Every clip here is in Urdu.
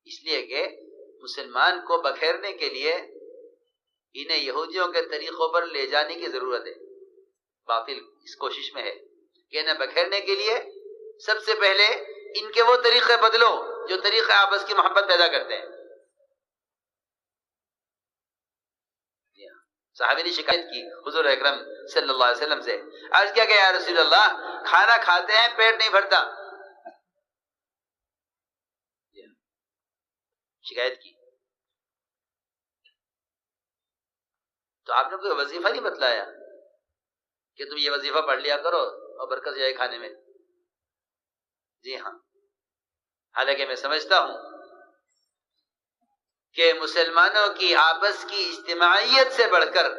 اس لیے کہ مسلمان کو بکھیرنے کے لیے انہیں یہودیوں کے طریقوں پر لے جانے کی ضرورت ہے. باطل اس کوشش میں ہے کہ انہیں بکھیرنے کے لیے سب سے پہلے ان کے وہ طریقے بدلو جو طریقے آپس کی محبت پیدا کرتے ہیں. صحابی نے شکایت کی حضور اکرم صلی اللہ علیہ وسلم سے. عرض کیا کہ یا رسول اللہ کھانا کھاتے ہیں پیٹ نہیں بھرتا. شکایت کی تو آپ نے کوئی وظیفہ نہیں بتلایا کہ تم یہ وظیفہ پڑھ لیا کرو اور برکت جائے کھانے میں. جی ہاں، حالانکہ میں سمجھتا ہوں کہ مسلمانوں کی آپس کی اجتماعیت سے بڑھ کر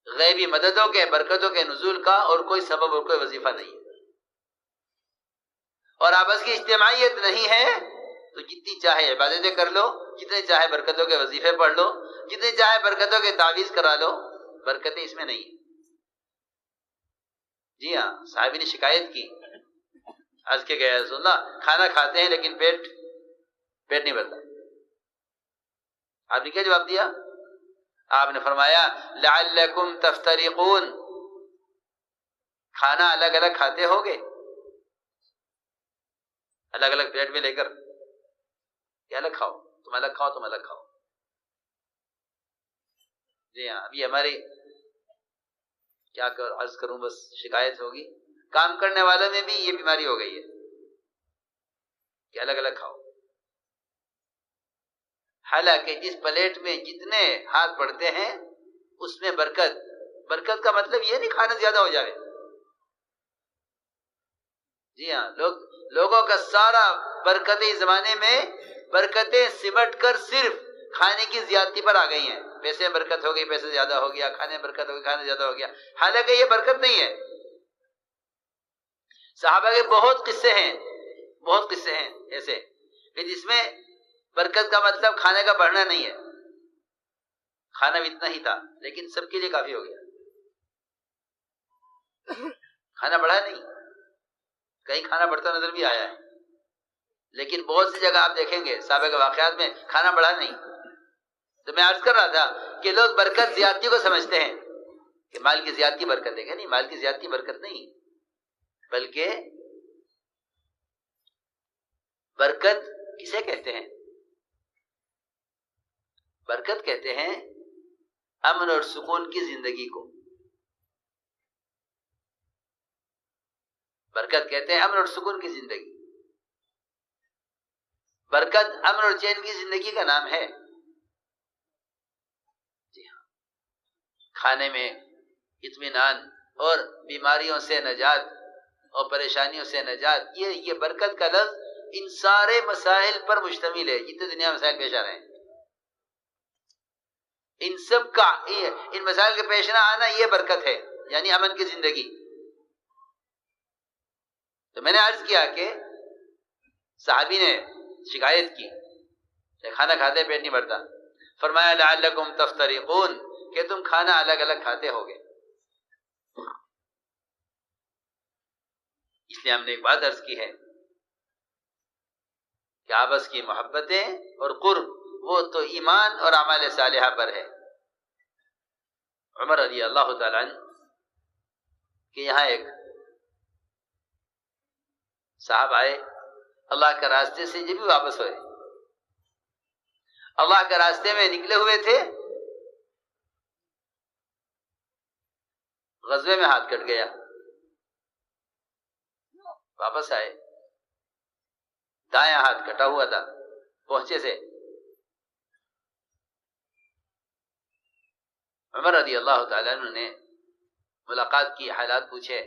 غیبی مددوں کے برکتوں کے نزول کا اور کوئی سبب اور کوئی وظیفہ نہیں ہے. اور آپس کی اجتماعیت نہیں ہے تو جتنی چاہے عبادتیں کر لو، جتنے چاہے برکتوں کے وظیفے پڑھ لو، جتنے چاہے برکتوں کے تعویذ کرا لو، برکتیں اس میں نہیں ہیں. جی ہاں، صحابی نے شکایت کی. عرض کے گئے رسول اللہ کھانا کھاتے ہیں لیکن پیٹ نہیں بھرتا. آپ نے کیا جواب دیا؟ آپ نے فرمایا لعلکم تفترقون، کھانا الگ الگ کھاتے ہوگے، الگ الگ پلیٹ میں لے کر کہ الگ کھاؤ، تم الگ کھاؤ، تم الگ کھاؤ. جی ہاں، ابھی ہماری کیا عرض کروں، بس شکایت ہوگی. کام کرنے والوں میں بھی یہ بیماری ہو گئی ہے کہ الگ الگ کھاؤ. حالانکہ جس پلیٹ میں جتنے ہاتھ پڑتے ہیں اس میں برکت کا مطلب یہ نہیں کھانا زیادہ ہو جائے. جی ہاں، لوگوں کا سارا برکتیں زمانے میں برکتیں سمٹ کر صرف کھانے کی زیادتی پر آ گئی ہیں. پیسے میں برکت ہو گئی، پیسے زیادہ ہو گیا، کھانے میں برکت ہو گئی، کھانے زیادہ ہو گیا. حالانکہ یہ برکت نہیں ہے. صحابہ کے بہت قصے ہیں ایسے کہ جس میں برکت کا مطلب کھانے کا بڑھنا نہیں ہے. کھانا بھی اتنا ہی تھا لیکن سب کے لیے کافی ہو گیا. کھانا بڑھا نہیں، کہیں کھانا بڑھتا نظر بھی آیا ہے، لیکن بہت سی جگہ آپ دیکھیں گے صحابہ کے واقعات میں کھانا بڑھا نہیں. تو میں عرض کر رہا تھا کہ لوگ برکت زیادتی کو سمجھتے ہیں کہ مال کی زیادتی برکت ہے. کہ نہیں، مال کی زیادتی برکت نہیں، بلکہ برکت کسے کہتے ہیں؟ برکت کہتے ہیں امن اور سکون کی زندگی کو. برکت کہتے ہیں امن اور سکون کی زندگی. برکت امن اور چین کی زندگی کا نام ہے. جی ہاں، کھانے میں اطمینان اور بیماریوں سے نجات اور پریشانیوں سے نجات، یہ برکت کا لفظ ان سارے مسائل پر مشتمل ہے جتنے دنیا میں مسائل پیش آ رہے ہیں. ان سب کا ان مسائل کے پیش نہ آنا یہ برکت ہے، یعنی امن کی زندگی. تو میں نے عرض کیا کہ صحابی نے شکایت کی کہ کھانا کھاتے پیٹ نہیں بھرتا. فرمایا لعلکم تفترقون، کہ تم کھانا الگ الگ کھاتے ہوگے. اس لیے ہم نے ایک بات عرض کی ہے کہ آپس کی محبتیں اور قرب وہ تو ایمان اور اعمال صالحہ پر ہے. عمر رضی اللہ تعالیٰ عنہ کہ یہاں ایک صاحب آئے، اللہ کے راستے سے جب بھی واپس ہوئے، اللہ کے راستے میں نکلے ہوئے تھے، غزوے میں ہاتھ کٹ گیا، واپس آئے، دایاں ہاتھ کٹا ہوا تھا پہنچے سے. عمر رضی اللہ تعالیٰ عنہ نے ملاقات کی، حالات پوچھے،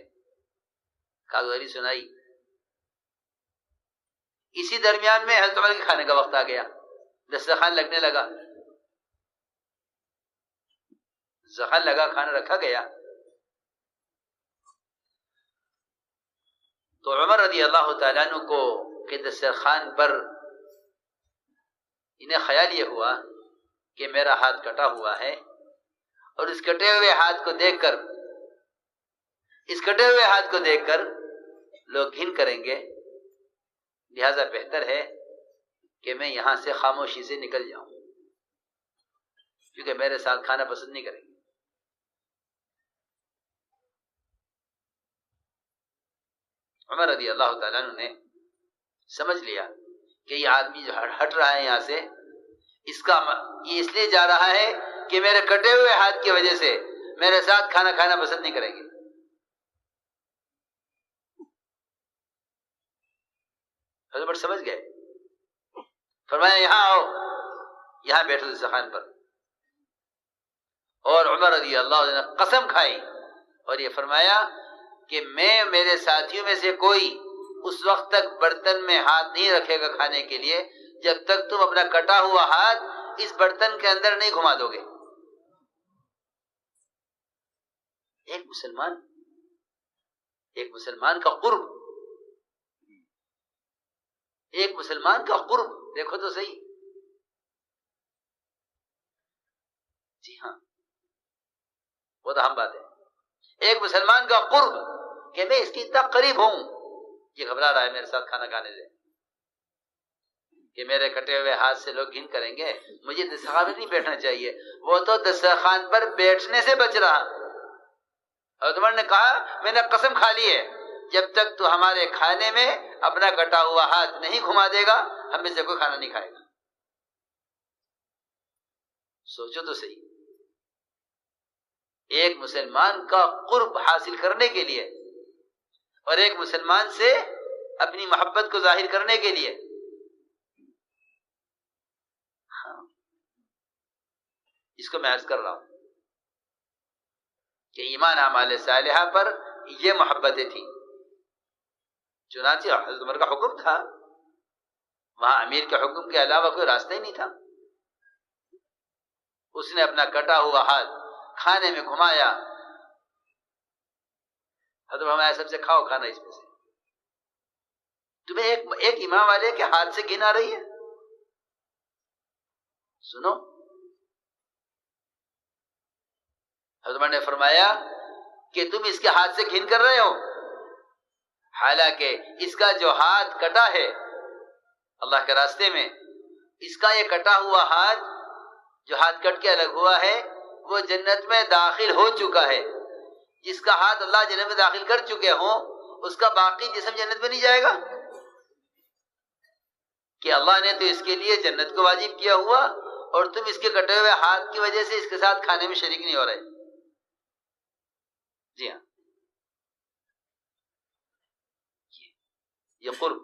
کاغذری سنائی. اسی درمیان میں حضرت عمر کے کھانے کا وقت آ گیا، دسترخوان لگنے لگا، دسترخوان لگا، کھانا رکھا گیا. تو عمر رضی اللہ تعالیٰ عنہ کو کہ دسترخوان پر انہیں خیال یہ ہوا کہ میرا ہاتھ کٹا ہوا ہے، اور اس کٹے ہوئے ہاتھ کو دیکھ کر لوگ گھن کریں گے، لہذا بہتر ہے کہ میں یہاں سے خاموشی سے نکل جاؤں، کیونکہ میرے ساتھ کھانا پسند نہیں کریں گے۔ عمر رضی اللہ تعالیٰ عنہ نے سمجھ لیا کہ یہ آدمی جو ہٹ رہا ہے یہاں سے، یہ اس لیے جا رہا ہے کہ میرے کٹے ہوئے ہاتھ کی وجہ سے میرے ساتھ کھانا کھانا پسند نہیں کریں گے۔ حضرت سمجھ گئے، فرمایا یہاں آؤ، یہاں بیٹھو دسترخوان پر۔ اور عمر رضی اللہ عنہ نے قسم کھائی اور یہ فرمایا کہ میرے ساتھیوں میں سے کوئی اس وقت تک برتن میں ہاتھ نہیں رکھے گا کھانے کے لیے جب تک تم اپنا کٹا ہوا ہاتھ اس برتن کے اندر نہیں گھما دو گے۔ ایک مسلمان کا قرب، ایک مسلمان کا قرب دیکھو تو صحیح۔ جی ہاں، وہ تو ہم بات ہے، ایک مسلمان کا قرب کہ میں اس کی اتنا قریب ہوں، یہ گھبرا رہا ہے میرے ساتھ کھانا کھانے سے کہ میرے کٹے ہوئے ہاتھ سے لوگ گھن کریں گے، مجھے دسترخوان پر نہیں بیٹھنا چاہیے۔ وہ تو دسترخوان پر بیٹھنے سے بچ رہا۔ اور عمر نے کہا میں نے قسم کھا لی ہے جب تک تو ہمارے کھانے میں اپنا کٹا ہوا ہاتھ نہیں گھما دے گا ہم میں سے کوئی کھانا نہیں کھائے گا۔ سوچو تو صحیح، ایک مسلمان کا قرب حاصل کرنے کے لیے اور ایک مسلمان سے اپنی محبت کو ظاہر کرنے کے لیے، اس کو میں عرض کر رہا ہوں کہ ایمان اعمال صالحہ پر یہ محبتیں تھیں۔ چنانچہ حضرت عمر کا حکم تھا، وہاں امیر کے حکم کے علاوہ کوئی راستہ ہی نہیں تھا۔ اس نے اپنا کٹا ہوا ہاتھ کھانے میں گھمایا۔ حضرت ہمارے سب سے کھاؤ کھانا اس میں سے، تمہیں ایک امام والے کے ہاتھ سے گھن آ رہی ہے؟ سنو، حضرت عمر نے فرمایا کہ تم اس کے ہاتھ سے گھن کر رہے ہو، حالانکہ اس کا جو ہاتھ کٹا ہے اللہ کے راستے میں، اس کا یہ کٹا ہوا ہاتھ جو ہاتھ کٹ کے الگ ہوا ہے وہ جنت میں داخل ہو چکا ہے۔ جس کا ہاتھ اللہ جنت میں داخل کر چکے ہوں اس کا باقی جسم جنت میں نہیں جائے گا؟ کہ اللہ نے تو اس کے لیے جنت کو واجب کیا ہوا اور تم اس کے کٹے ہوئے ہاتھ کی وجہ سے اس کے ساتھ کھانے میں شریک نہیں ہو رہے۔ جی ہاں، یہ قرب،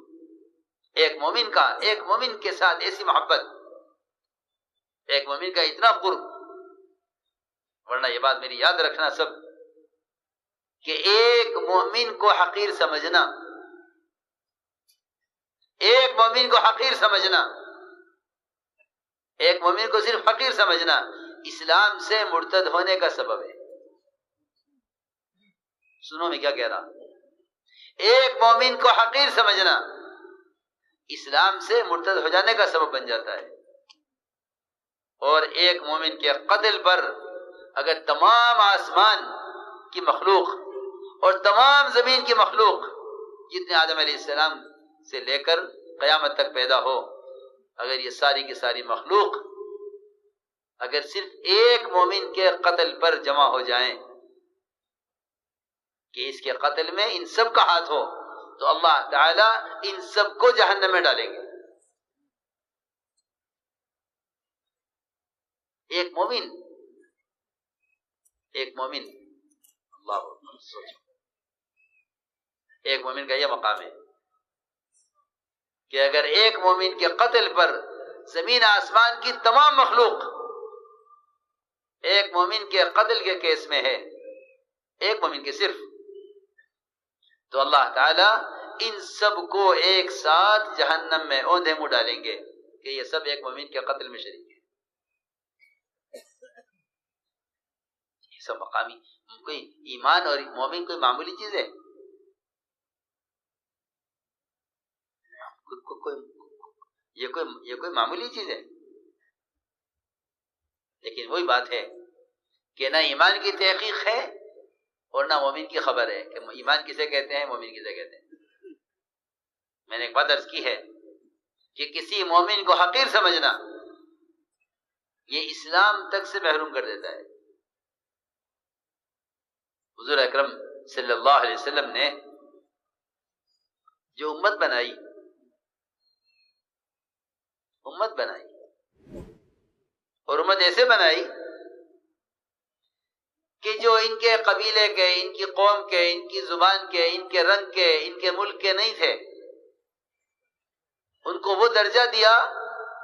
ایک مومن کے ساتھ ایسی محبت، ایک مومن کا اتنا قرب۔ ورنہ یہ بات میری یاد رکھنا سب کہ ایک مومن کو حقیر سمجھنا، ایک مومن کو حقیر سمجھنا، ایک مومن کو صرف حقیر سمجھنا اسلام سے مرتد ہونے کا سبب ہے۔ سنو میں کیا کہہ رہا، ایک مومن کو حقیر سمجھنا اسلام سے مرتد ہو جانے کا سبب بن جاتا ہے۔ اور ایک مومن کے قتل پر اگر تمام آسمان کی مخلوق اور تمام زمین کی مخلوق جتنے آدم علیہ السلام سے لے کر قیامت تک پیدا ہو، اگر یہ ساری کی ساری مخلوق اگر صرف ایک مومن کے قتل پر جمع ہو جائیں کہ اس کے قتل میں ان سب کا ہاتھ ہو تو اللہ تعالی ان سب کو جہنم میں ڈالیں گے۔ ایک مومن اللہ اکبر، سوچو، ایک مومن کا یہ مقام ہے کہ اگر ایک مومن کے قتل پر زمین آسمان کی تمام مخلوق ایک مومن کے قتل کے کیس میں ہے، ایک مومن کے صرف، تو اللہ تعالی ان سب کو ایک ساتھ جہنم میں اوندھے منہ ڈالیں گے کہ یہ سب ایک مومن کے قتل میں شریک ہے۔ یہ سب مقامی، کوئی ایمان اور مومن کوئی معمولی چیز ہے؟ یہ کوئی معمولی چیز ہے؟ لیکن وہی بات ہے کہ نہ ایمان کی تحقیق ہے اور نہ مومن کی خبر ہے کہ ایمان کسے کہتے ہیں، مومن کسے کہتے ہیں۔ میں نے ایک بات عرض کی ہے کہ کسی مومن کو حقیر سمجھنا یہ اسلام تک سے محروم کر دیتا ہے. حضور اکرم صلی اللہ علیہ وسلم نے جو امت بنائی اور امت ایسے بنائی کہ جو ان کے قبیلے کے، ان کی قوم کے، ان کی زبان کے، ان کے رنگ کے، ان کے ملک کے نہیں تھے، ان کو وہ درجہ دیا،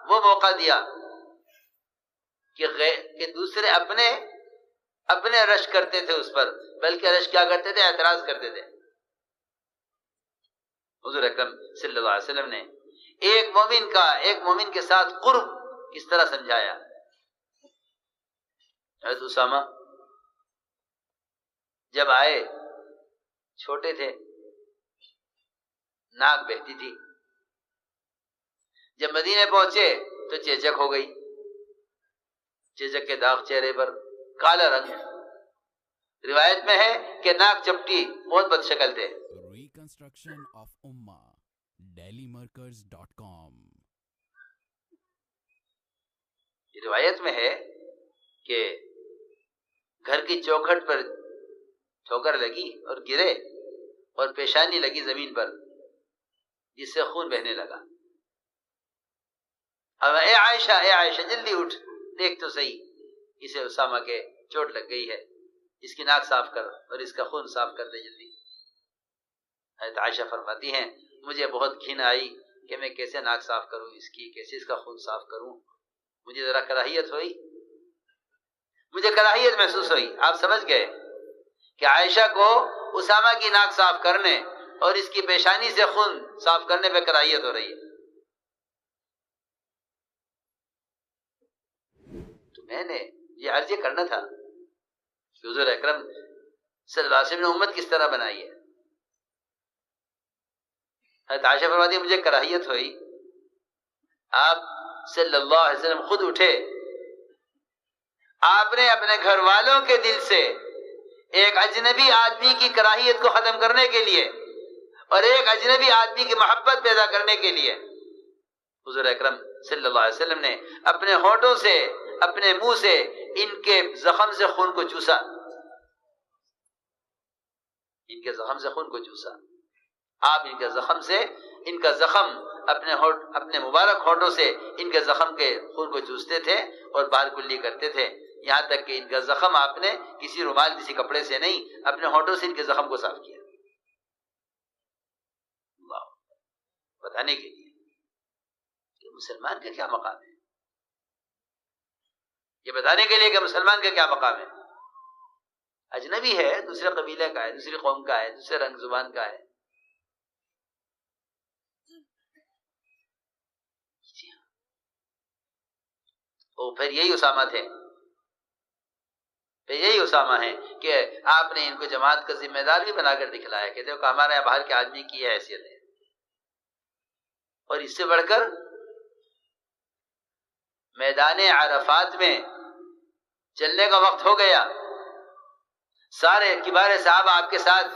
وہ موقع دیا کہ دوسرے اپنے رشک کرتے تھے اس پر، بلکہ رشک کیا کرتے تھے؟ اعتراض کرتے تھے. حضور اکرم صلی اللہ علیہ وسلم نے ایک مومن کے ساتھ قرب کس طرح سمجھایا. حضرت اسامہ جب آئے چھوٹے تھے، ناک بہتی تھی. جب مدینے پہنچے تو چیچک ہو گئی، چیچک کے داغ چہرے پر، کالا رنگ. روایت میں ہے کہ ناک چپٹی، بہت بد شکل تھے. ریکنسٹرکشن آف امہ dailymarkers.com. روایت میں ہے کہ گھر کی چوکھٹ پر ٹھوکر لگی اور گرے اور پیشانی لگی زمین پر، جس سے خون بہنے لگا. اب اے عائشہ جلدی اٹھ، دیکھ تو صحیح، اسے اسامہ کے چوٹ لگ گئی ہے، اس کی ناک صاف کر اور اس کا خون صاف کر دے جلدی. حضرت عائشہ فرماتی ہیں مجھے بہت گھن آئی کہ میں کیسے ناک صاف کروں اس کی، کیسے اس کا خون صاف کروں. مجھے ذرا کراہیت محسوس ہوئی. آپ سمجھ گئے کہ عائشہ کو اسامہ کی ناک صاف کرنے اور اس کی پیشانی سے خون صاف کرنے پہ کراہیت ہو رہی ہے. تو میں نے یہ عرض کرنا تھا کہ حضور اکرم صلی اللہ علیہ وسلم نے امت کس طرح بنائی ہے. حضرت عائشہ فرماتی ہے مجھے کراہیت ہوئی. آپ صلی اللہ علیہ وسلم خود اٹھے، آپ نے اپنے گھر والوں کے دل سے ایک اجنبی آدمی کی کراہیت کو ختم کرنے کے لیے اور ایک اجنبی آدمی کی محبت پیدا کرنے کے لیے حضور اکرم صلی اللہ علیہ وسلم نے اپنے ہونٹوں سے، اپنے منہ سے ان کے زخم سے خون کو چوسا. آپ ان کا زخم اپنے مبارک ہونٹوں سے ان کے زخم کے خون کو چوستے تھے اور باہر کلی کرتے تھے، یہاں تک کہ ان کا زخم آپ نے کسی رومال، کسی کپڑے سے نہیں، اپنے ہونٹوں سے ان کے زخم کو صاف کیا. بتانے کے لیے کہ مسلمان کا کیا مقام ہے، یہ بتانے کے لیے کہ مسلمان کا کیا مقام ہے. اجنبی ہے، دوسرے قبیلے کا ہے، دوسری قوم کا ہے، دوسرے رنگ زبان کا ہے. پھر یہی اسامہ ہے کہ آپ نے ان کو جماعت کا ذمہ دار بھی بنا کر دکھلایا کہ دیکھو ہمارے یہاں باہر کے آدمی کی یہ حیثیت ہے. اور اس سے بڑھ کر میدان عرفات میں چلنے کا وقت ہو گیا، سارے کبار صحابہ آپ کے ساتھ،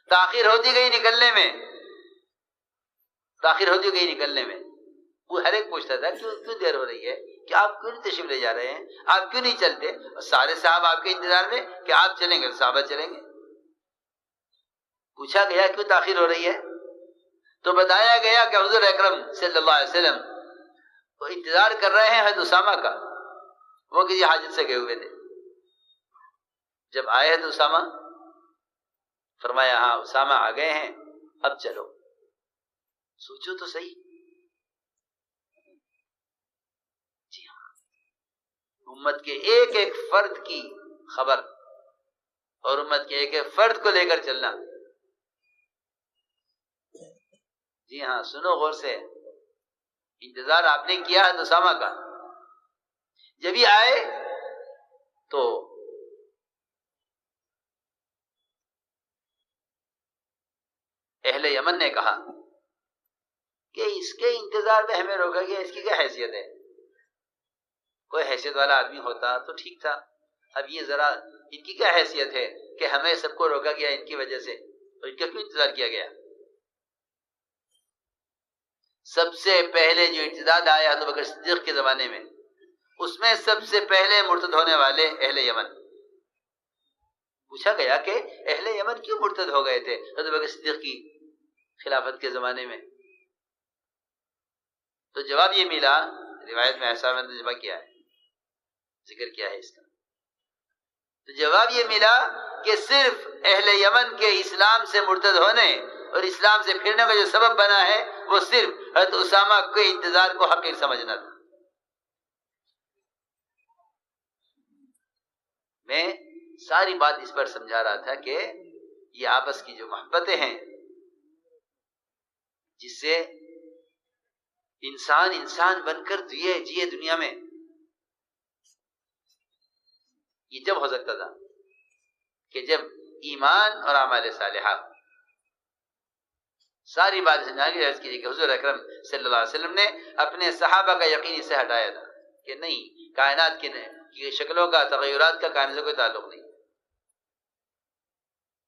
تاخیر ہوتی گئی نکلنے میں. وہ ہر ایک پوچھتا تھا کیوں دیر ہو رہی ہے، کہ آپ کیوں نہیں تشریف لے جا رہے ہیں، آپ کیوں نہیں چلتے. اور سارے صحابہ آپ کے انتظار میں کہ آپ چلیں گے، صحابہ چلیں گے. پوچھا گیا کیوں تاخیر ہو رہی ہے، تو بتایا گیا کہ حضور اکرم صلی اللہ علیہ وسلم وہ انتظار کر رہے ہیں حضرت اسامہ کا، وہ کسی حاجت سے گئے ہوئے تھے. جب آئے حضرت اسامہ، فرمایا ہاں اسامہ آ گئے ہیں، اب چلو. سوچو تو صحیح. جی ہاں، امت کے ایک ایک فرد کی خبر اور امت کے ایک ایک فرد کو لے کر چلنا. جی ہاں، سنو غور سے. انتظار آپ نے کیا ہے اسامہ کا. جب ہی آئے تو اہل یمن نے کہا کہ اس کے انتظار میں ہمیں روکا گیا، اس کی کیا حیثیت ہے؟ کوئی حیثیت والا آدمی ہوتا تو ٹھیک تھا. اب یہ ذرا ان کی کیا حیثیت ہے کہ ہمیں سب کو روکا گیا ان کی وجہ سے، اور ان کا کیوں انتظار کیا گیا؟ سب سے پہلے جو ارتداد آیا حضرت بکر صدیق کے زمانے میں، اس میں سب سے پہلے مرتد ہونے والے اہل یمن۔ پوچھا گیا کہ اہل یمن کیوں مرتد ہو گئے تھے حضرت بکر صدیق کی خلافت کے زمانے میں؟ تو جواب یہ ملا، روایت میں ایسا میں نے جمع کیا ہے، ذکر کیا ہے اس کا، تو جواب یہ ملا کہ صرف اہل یمن کے اسلام سے مرتد ہونے اور اسلام سے پھرنے کا جو سبب بنا ہے وہ صرف حضرت اسامہ کے انتظار کو حقیر سمجھنا تھا۔ میں ساری بات اس پر سمجھا رہا تھا کہ یہ آپس کی جو محبتیں ہیں جس سے انسان بن کر جیے دنیا میں، یہ جب ہو سکتا تھا کہ جب ایمان اور اعمال صالحہ، ساری بات سمجھا کے عرض کیجیے کہ حضور اکرم صلی اللہ علیہ وسلم نے اپنے صحابہ کا یقین اسے ہٹایا تھا کہ نہیں، کائنات کی شکلوں کا، تغیرات کا کائنات سے کوئی تعلق نہیں۔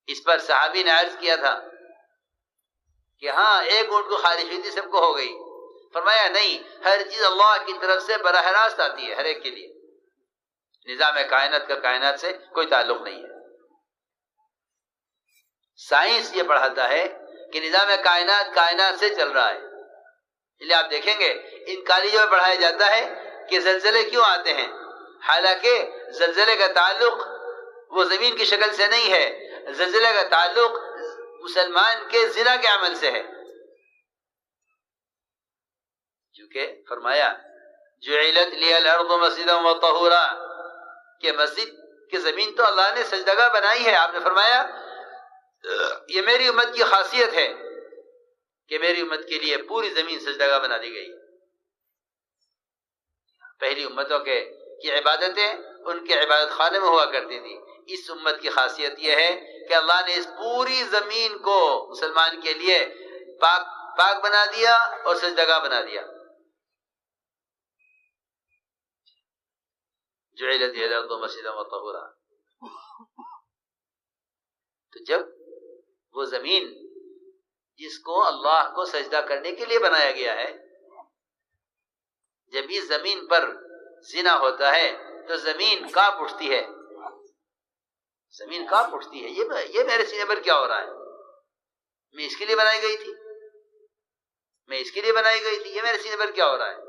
اس پر صحابی نے عرض کیا تھا کہ ہاں ایک اونٹ کو خارج ہوئی تھی، سب کو ہو گئی۔ فرمایا نہیں، ہر چیز اللہ کی طرف سے براہ راست آتی ہے ہر ایک کے لیے، نظام کائنات کا کائنات سے کوئی تعلق نہیں ہے۔ سائنس یہ پڑھاتا ہے کہ نظام کائنات سے چل رہا ہے، اس لیے آپ دیکھیں گے ان کالجوں میں پڑھایا جاتا ہے کہ زلزلے کیوں آتے ہیں، حالانکہ زلزلے کا تعلق وہ زمین کی شکل سے نہیں ہے، زلزلے کا تعلق مسلمان کے زنا کے عمل سے ہے، کیونکہ فرمایا جعلت لی الارض مسجدا وطہورا، کہ مسجد کی زمین تو اللہ نے سجدگاہ بنائی ہے۔ آپ نے فرمایا یہ میری امت کی خاصیت ہے کہ میری امت کے لیے پوری زمین سجدگاہ بنا دی گئی۔ پہلی امتوں کی عبادتیں ان کے عبادت خانے میں ہوا کرتی تھی، اس امت کی خاصیت یہ ہے کہ اللہ نے اس پوری زمین کو مسلمان کے لیے پاک بنا دیا اور سجدگاہ بنا دیا۔ جعلت لی الارض مسجدا وطہورا، تو جب وہ زمین جس کو اللہ کو سجدہ کرنے کے لیے بنایا گیا ہے، جب اس زمین پر زنا ہوتا ہے تو زمین کانپ اٹھتی ہے، زمین کانپ اٹھتی ہے، یہ میرے سینے پر کیا ہو رہا ہے؟ میں اس کے لیے بنائی گئی تھی، میں اس کے لیے بنائی گئی تھی، یہ میرے سینے پر کیا ہو رہا ہے؟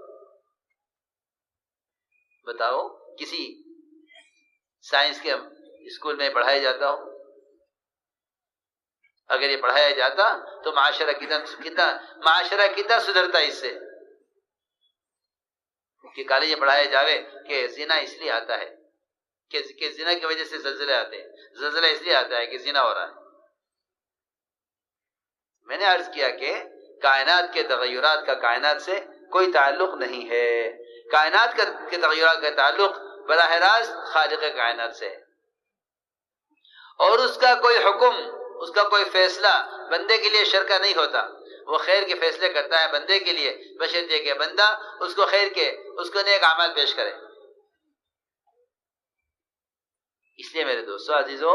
بتاؤ، کسی سائنس کے اسکول میں پڑھایا جاتا ہو، اگر یہ پڑھایا جاتا تو معاشرہ کتنا سدھرتا اس سے، کہ کالج میں پڑھایا جاوے کہ زنا اس لیے آتا ہے کہ زنا کی وجہ سے زلزلے آتے ہیں، زلزلہ اس لیے آتا ہے کہ زنا ہو رہا ہے۔ میں نے عرض کیا کہ کائنات کے تغیرات کا کائنات سے کوئی تعلق نہیں ہے، کائنات کے تغیرات کا تعلق براہ راست خالق کائنات سے ہے، اور اس کا کوئی حکم، اس کا کوئی فیصلہ بندے کے لیے شر کا نہیں ہوتا، وہ خیر کے فیصلے کرتا ہے بندے کے لیے، بشرطیکہ کہ بندہ اس کو خیر کے، اس کو نیک اعمال پیش کرے۔ اس لیے میرے دوستو عزیزو،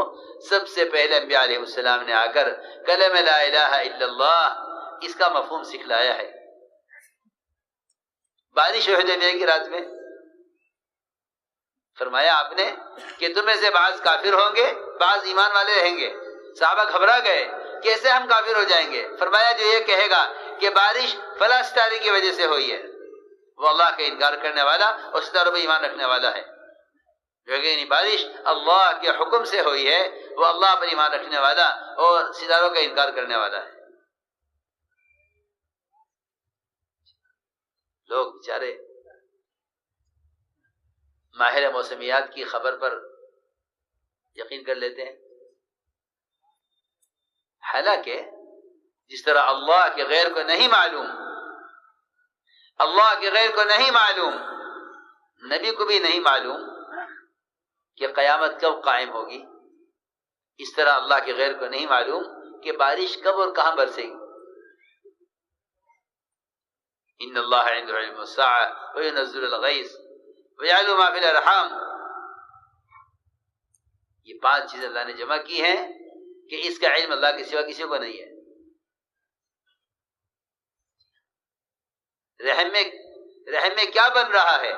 سب سے پہلے انبیاء علیہ السلام نے آ کر کلمہ لا الہ الا اللہ اس کا مفہوم سکھلایا ہے۔ بارش حدیبیہ کی رات میں فرمایا آپ نے کہ تم میں سے بعض کافر ہوں گے، بعض ایمان والے رہیں گے۔ صحابہ گھبرا گئے، کیسے ہم کافر ہو جائیں گے؟ فرمایا جو یہ کہے گا کہ بارش فلاں ستارے کی وجہ سے ہوئی ہے، وہ اللہ کا انکار کرنے والا اور ستاروں پہ ایمان رکھنے والا ہے۔ یعنی بارش اللہ کے حکم سے ہوئی ہے، وہ اللہ پر ایمان رکھنے والا اور ستاروں کا انکار کرنے والا ہے۔ لوگ بیچارے ماہر موسمیات کی خبر پر یقین کر لیتے ہیں، حالانکہ جس طرح اللہ کے غیر کو نہیں معلوم، اللہ کے غیر کو نہیں معلوم، نبی کو بھی نہیں معلوم کہ قیامت کب قائم ہوگی، اس طرح اللہ کے غیر کو نہیں معلوم کہ بارش کب اور کہاں برسے گی۔ ان اللہ عنده علم الساعة وينزل الغیث ويعلم ما في الارحام، یہ 5 چیزیں اللہ نے جمع کی ہیں کہ اس کا علم اللہ کے سوا کسی کو نہیں ہے۔ رحم میں کیا بن رہا ہے؟